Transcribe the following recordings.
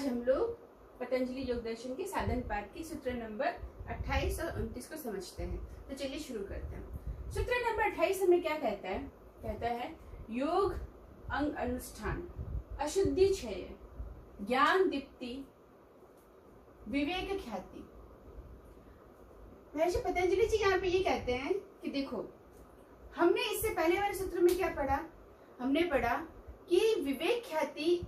आज हम लोग पतंजलि योग दर्शन के साधन पाठ के सूत्र नंबर 28 और 29 को समझते हैं। तो चलिए शुरू करते हैं। सूत्र नंबर 28 हमें क्या कहता है? कहता है योग अंग अनुष्ठान, अशुद्धि क्षय, ज्ञान दीप्ति, विवेक ख्याति। महर्षि पतंजलि जी यहाँ पे ये कहते हैं कि देखो, हमने इससे पहले वाले सूत्र में क्या पढ़ा? हमने पढ़ा कि विवेक ख्याति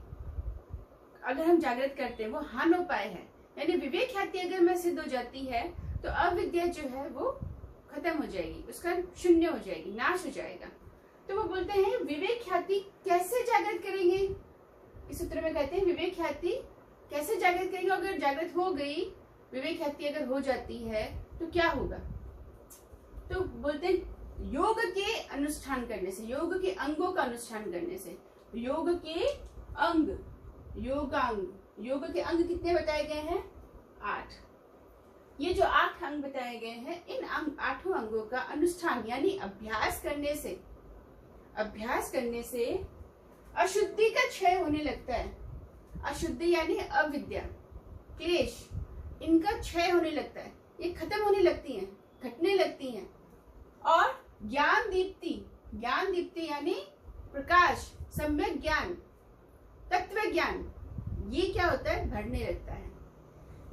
अगर हम जागृत करते हैं वो हानोपाय है, यानी विवेक ख्याति अगर में सिद्ध हो जाती है तो अविद्या जो है वो खत्म हो जाएगी, उसका शून्य हो जाएगी, नाश हो जाएगा। तो वो बोलते हैं विवेक ख्याति कैसे जागृत करेंगे? इस सूत्र में कहते हैं विवेक ख्याति कैसे जागृत करेंगे? अगर जागृत हो गई, विवेक ख्याति अगर हो जाती है तो क्या होगा? तो बोलते हैं योग के अनुष्ठान करने से, योग के अंगों का अनुष्ठान करने से। योग के अंग, योगांग, योग के अंग कितने बताए गए हैं? 8। ये जो 8 अंग बताए गए हैं, इन 8 अंगों का अनुष्ठान यानी अभ्यास करने से अशुद्धि का क्षय होने लगता है। अशुद्धि यानी अविद्या, क्लेश, इनका क्षय होने लगता है, ये खत्म होने लगती हैं, घटने लगती हैं। और ज्ञान दीप्ति, ज्ञान दीप्ति यानी प्रकाश, सम्यक ज्ञान, तत्व ज्ञान, ये क्या होता है? बढ़ने लगता है।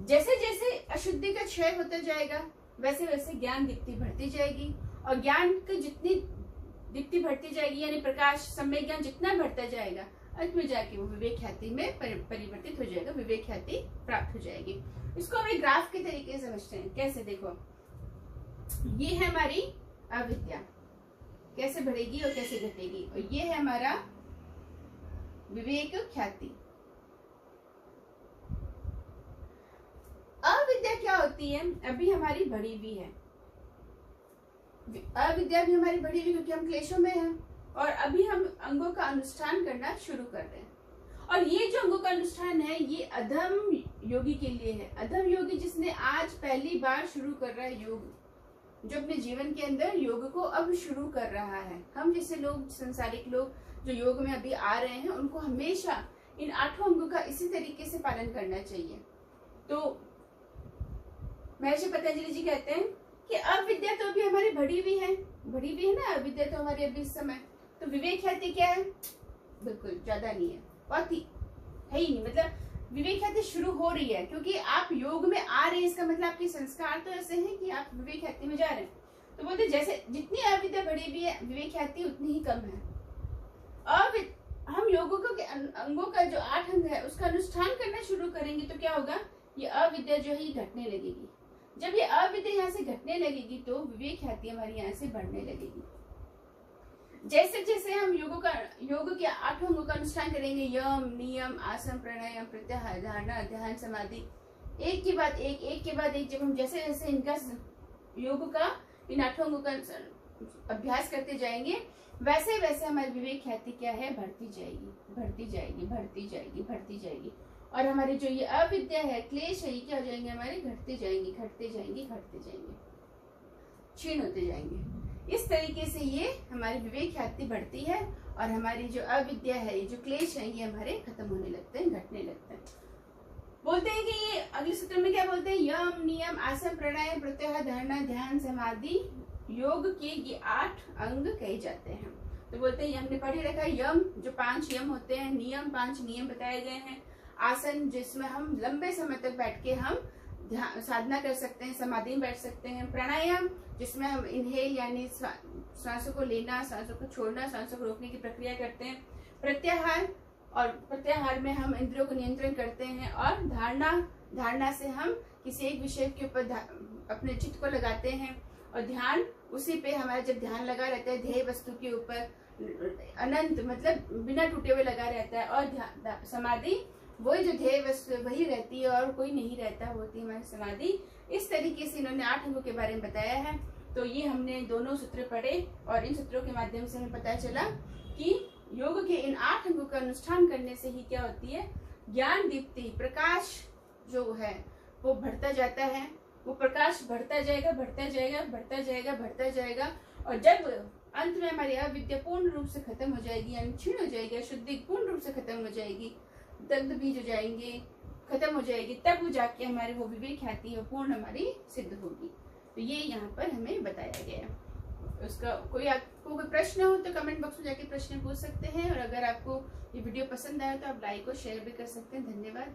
जैसे जैसे अशुद्धि का क्षय होता जाएगा वैसे वैसे ज्ञान दीप्ति बढ़ती जाएगी, और ज्ञान की जितनी दीप्ति बढ़ती जाएगी यानी प्रकाश, सम्यक ज्ञान जितना बढ़ता जाएगा, अंत में जाके वो विवेक ख्याति में परिवर्तित हो जाएगा, विवेक ख्याति प्राप्त हो जाएगी। इसको हम एक ग्राफ के तरीके से समझते हैं। कैसे? देखो, ये है हमारी अविद्या, कैसे बढ़ेगी और कैसे घटेगी, और ये है हमारा विवेक ख्याति। अविद्या क्या होती है? अभी हमारी बढ़ी हुई है, अविद्या भी हमारी बढ़ी हुई क्योंकि हम क्लेशों में हैं, और अभी हम अंगों का अनुष्ठान करना शुरू कर रहे हैं। और ये जो अंगों का अनुष्ठान है ये अधम योगी के लिए है। अधम योगी जिसने आज पहली बार शुरू कर रहा है योग, जो अपने जीवन के अंदर योग को अब शुरू कर रहा है। हम जैसे लोग, संसारिक लोग जो योग में अभी आ रहे हैं, उनको हमेशा इन 8 अंगों का इसी तरीके से पालन करना चाहिए। तो महर्षि पतंजलि जी कहते हैं कि अविद्या तो अभी हमारी बढ़ी हुई है ना, अविद्या तो हमारी अभी इस समय। तो विवेक ख्याति क्या है? बिल्कुल ज्यादा नहीं है, बहुत ही है ही नहीं। मतलब विवेक ख्याति शुरू हो रही है क्योंकि आप योग में आ रहे हैं, इसका मतलब आपके संस्कार तो ऐसे हैं कि आप विवेक ख्याति में जा रहे हैं। तो बोलते जैसे जितनी अविद्या बढ़ी हुई है, विवेक ख्याति उतनी ही कम है। अब हम योगों के अंगों का जो 8 अंग है उसका अनुष्ठान करना शुरू करेंगे तो क्या होगा? ये अविद्या जो है ये घटने लगेगी। जब ये अविद्या यहाँ से घटने लगेगी तो विवेक ख्याति हमारी यहाँ से बढ़ने लगेगी। जैसे जैसे हम योग के 8 अंगों का अनुष्ठान करेंगे, यम, नियम, आसन, प्राणायाम, प्रत्याहार, धारणा, ध्यान, समाधि, एक के बाद एक, जब हम जैसे जैसे इनका योग का इन 8 अंगों का अभ्यास करते जाएंगे वैसे वैसे हमारी विवेक ख्याति क्या है? बढ़ती जाएगी। और हमारी जो ये अविद्या है, क्लेश है, ये क्या हो जाएंगे? हमारे घटते जाएंगे, क्षीण होते जाएंगे। इस तरीके से ये हमारी विवेक ख्याति बढ़ती है और हमारी जो अविद्या है, ये जो क्लेश है, ये हमारे खत्म होने लगते हैं, घटने लगते हैं। बोलते हैं कि ये अगले सूत्र में क्या बोलते हैं? यम, नियम, आसन, प्राणायाम, प्रत्याहार, धारणा, ध्यान, समाधि, योग के ये 8 अंग कहे जाते हैं। तो बोलते हैं, हमने पढ़ रखा है यम, जो 5 यम होते हैं, नियम, 5 नियम बताए गए हैं, आसन जिसमें हम लंबे समय तक बैठ के हम साधना कर सकते हैं, समाधि में बैठ सकते हैं, प्राणायाम जिसमें हम इनहेल यानी सांसों को लेना, सांसों को छोड़ना, सांसों को रोकने की प्रक्रिया करते हैं, प्रत्याहार, और प्रत्याहार में हम इंद्रियों को नियंत्रण करते हैं, और धारणा से हम किसी एक विषय के ऊपर अपने चित्त को लगाते हैं, और ध्यान, उसी पे हमारा जब ध्यान लगा रहता है ध्येय वस्तु के ऊपर अनंत मतलब बिना टूटे हुए लगा रहता है, और समाधि वही जो ध्येय वस्तु वही रहती है और कोई नहीं रहता, होती है हमारी समाधि। इस तरीके से इन्होंने 8 अंगों के बारे में बताया है। तो ये हमने दोनों सूत्र पढ़े और इन सूत्रों के माध्यम से हमें पता चला कि योग के इन 8 अंगों का अनुष्ठान करने से ही क्या होती है? ज्ञान दीप्ति, प्रकाश जो है वो बढ़ता जाता है, वो प्रकाश बढ़ता जाएगा, और जब अंत में हमारी अविद्या पूर्ण रूप से खत्म हो जाएगी, यानी क्षीण हो जाएगी, शुद्धि पूर्ण रूप से खत्म हो जाएगी, दग्ध बीज हो जाएंगे, खत्म हो जाएगी, तब वो जाके हमारे वो विवेक ख्याति वो पूर्ण हमारी सिद्ध होगी। तो ये यहाँ पर हमें बताया गया है। उसका आपको कोई प्रश्न हो तो कमेंट बॉक्स में जाके प्रश्न पूछ सकते हैं, और अगर आपको ये वीडियो पसंद आया तो आप लाइक और शेयर भी कर सकते हैं। धन्यवाद।